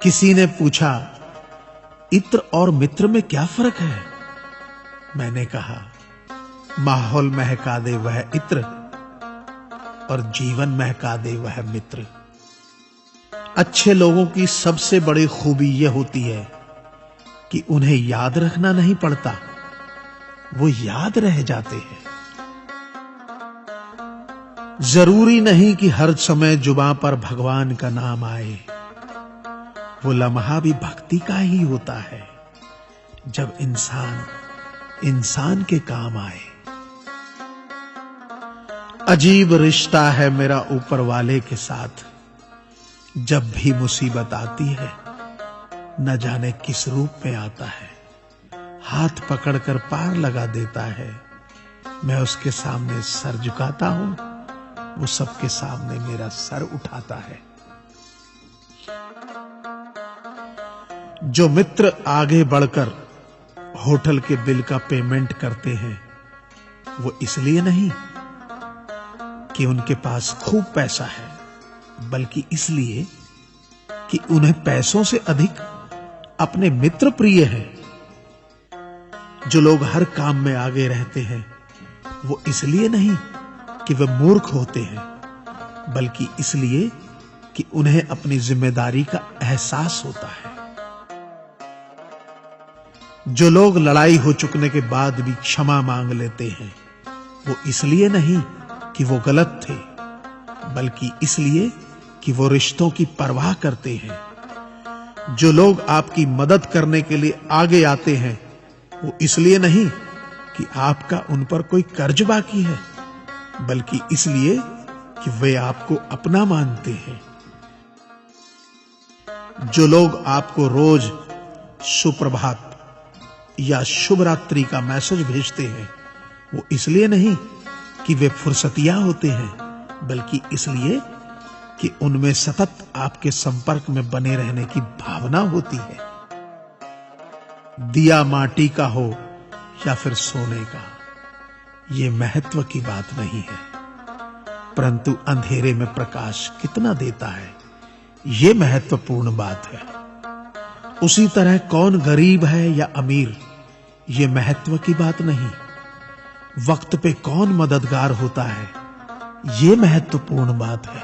किसी ने पूछा, इत्र और मित्र में क्या फर्क है? मैंने कहा, माहौल महका दे वह इत्र और जीवन महका दे वह मित्र। अच्छे लोगों की सबसे बड़ी खूबी यह होती है कि उन्हें याद रखना नहीं पड़ता, वो याद रह जाते हैं। जरूरी नहीं कि हर समय जुबां पर भगवान का नाम आए, वो लम्हा भी भक्ति का ही होता है जब इंसान इंसान के काम आए। अजीब रिश्ता है मेरा ऊपर वाले के साथ, जब भी मुसीबत आती है न जाने किस रूप में आता है, हाथ पकड़कर पार लगा देता है। मैं उसके सामने सर झुकाता हूं, वो सबके सामने मेरा सर उठाता है। जो मित्र आगे बढ़कर होटल के बिल का पेमेंट करते हैं, वो इसलिए नहीं कि उनके पास खूब पैसा है, बल्कि इसलिए कि उन्हें पैसों से अधिक अपने मित्र प्रिय हैं। जो लोग हर काम में आगे रहते हैं, वो इसलिए नहीं कि वे मूर्ख होते हैं, बल्कि इसलिए कि उन्हें अपनी जिम्मेदारी का एहसास होता है। जो लोग लड़ाई हो चुकने के बाद भी क्षमा मांग लेते हैं, वो इसलिए नहीं कि वो गलत थे, बल्कि इसलिए कि वो रिश्तों की परवाह करते हैं। जो लोग आपकी मदद करने के लिए आगे आते हैं, वो इसलिए नहीं कि आपका उन पर कोई कर्ज बाकी है, बल्कि इसलिए कि वे आपको अपना मानते हैं। जो लोग आपको रोज सुप्रभात या शुभ रात्रि का मैसेज भेजते हैं, वो इसलिए नहीं कि वे फुर्सतिया होते हैं, बल्कि इसलिए कि उनमें सतत आपके संपर्क में बने रहने की भावना होती है। दिया माटी का हो या फिर सोने का, ये महत्व की बात नहीं है, परंतु अंधेरे में प्रकाश कितना देता है, ये महत्वपूर्ण बात है। उसी तरह कौन गरीब है या अमीर, ये महत्व की बात नहीं। वक्त पे कौन मददगार होता है, ये महत्वपूर्ण बात है।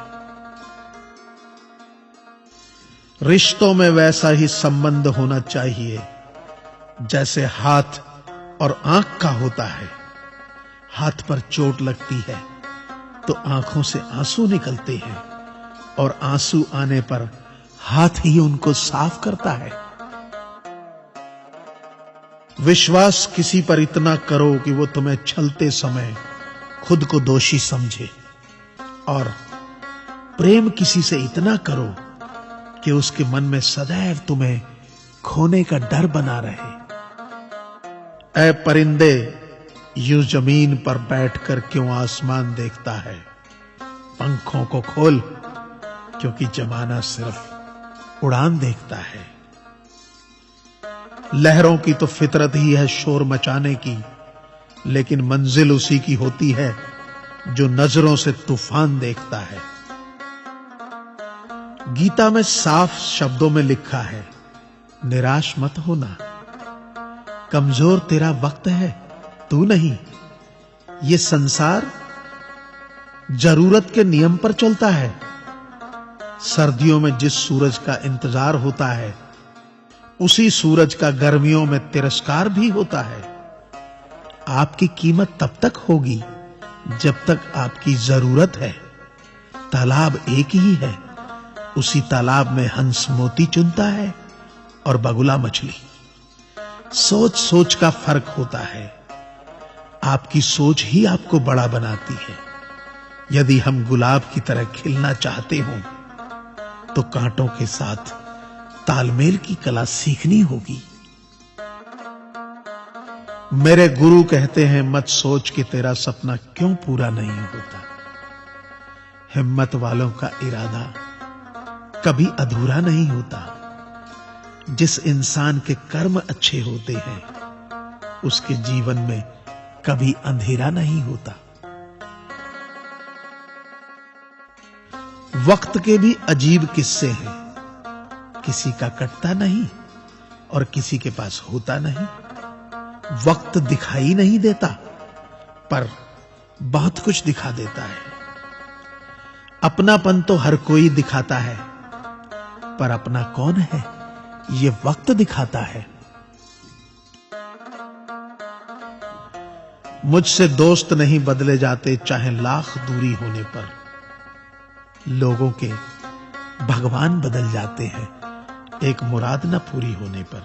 रिश्तों में वैसा ही संबंध होना चाहिए जैसे हाथ और आंख का होता है। हाथ पर चोट लगती है तो आंखों से आंसू निकलते हैं, और आंसू आने पर हाथ ही उनको साफ करता है। विश्वास किसी पर इतना करो कि वो तुम्हें छलते समय खुद को दोषी समझे, और प्रेम किसी से इतना करो कि उसके मन में सदैव तुम्हें खोने का डर बना रहे। ऐ परिंदे, यूं जमीन पर बैठकर क्यों आसमान देखता है? पंखों को खोल, क्योंकि जमाना सिर्फ उड़ान देखता है। लहरों की तो फितरत ही है शोर मचाने की, लेकिन मंजिल उसी की होती है जो नजरों से तूफान देखता है। गीता में साफ शब्दों में लिखा है, निराश मत होना, कमजोर तेरा वक्त है, तू नहीं। ये संसार जरूरत के नियम पर चलता है। सर्दियों में जिस सूरज का इंतजार होता है, उसी सूरज का गर्मियों में तिरस्कार भी होता है। आपकी कीमत तब तक होगी जब तक आपकी जरूरत है। तालाब एक ही है, उसी तालाब में हंस मोती चुनता है और बगुला मछली। सोच सोच का फर्क होता है। आपकी सोच ही आपको बड़ा बनाती है। यदि हम गुलाब की तरह खिलना चाहते हो, तो कांटों के साथ तालमेल की कला सीखनी होगी। मेरे गुरु कहते हैं, मत सोच कि तेरा सपना क्यों पूरा नहीं होता। हिम्मत वालों का इरादा कभी अधूरा नहीं होता। जिस इंसान के कर्म अच्छे होते हैं, उसके जीवन में कभी अंधेरा नहीं होता। वक्त के भी अजीब किस्से हैं। किसी का कटता नहीं और किसी के पास होता नहीं। वक्त दिखाई नहीं देता, पर बहुत कुछ दिखा देता है। अपनापन तो हर कोई दिखाता है, पर अपना कौन है ये वक्त दिखाता है। मुझसे दोस्त नहीं बदले जाते, चाहे लाख दूरी होने पर। लोगों के भगवान बदल जाते हैं, एक मुराद न पूरी होने पर।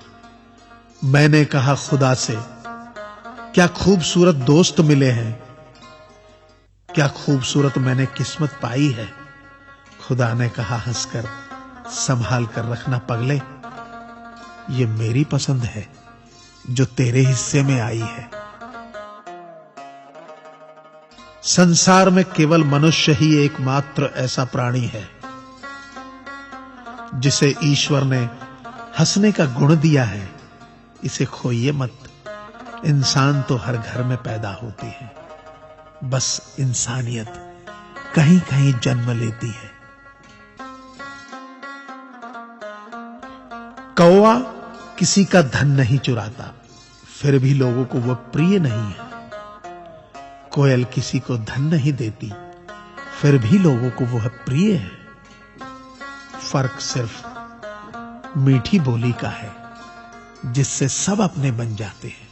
मैंने कहा खुदा से, क्या खूबसूरत दोस्त मिले हैं, क्या खूबसूरत मैंने किस्मत पाई है। खुदा ने कहा हंसकर, संभाल कर रखना पगले, ये मेरी पसंद है जो तेरे हिस्से में आई है। संसार में केवल मनुष्य ही एकमात्र ऐसा प्राणी है जिसे ईश्वर ने हंसने का गुण दिया है। इसे खोइए मत, इंसान तो हर घर में पैदा होती है, बस इंसानियत कहीं कहीं जन्म लेती है। कौवा किसी का धन नहीं चुराता, फिर भी लोगों को वह प्रिय नहीं है। कोयल किसी को धन नहीं देती, फिर भी लोगों को वह प्रिय है। फर्क सिर्फ मीठी बोली का है, जिससे सब अपने बन जाते हैं।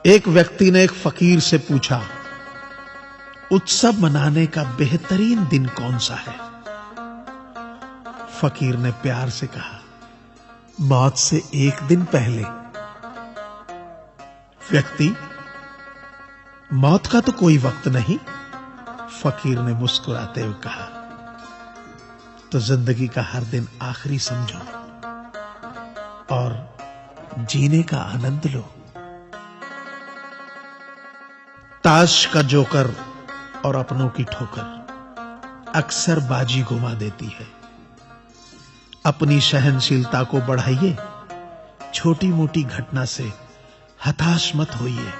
एक व्यक्ति ने एक फकीर से पूछा, उत्सव मनाने का बेहतरीन दिन कौन सा है। फकीर ने प्यार से कहा, मौत से एक दिन पहले। व्यक्ति, मौत का तो कोई वक्त नहीं। फकीर ने मुस्कुराते हुए कहा, तो जिंदगी का हर दिन आखिरी समझो और जीने का आनंद लो। ताश का जोकर और अपनों की ठोकर अक्सर बाजी घुमा देती है। अपनी सहनशीलता को बढ़ाइए, छोटी मोटी घटना से हताश मत होइए।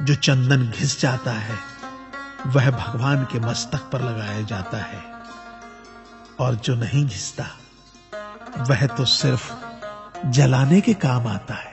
जो चंदन घिस जाता है वह भगवान के मस्तक पर लगाया जाता है, और जो नहीं घिसता वह तो सिर्फ जलाने के काम आता है।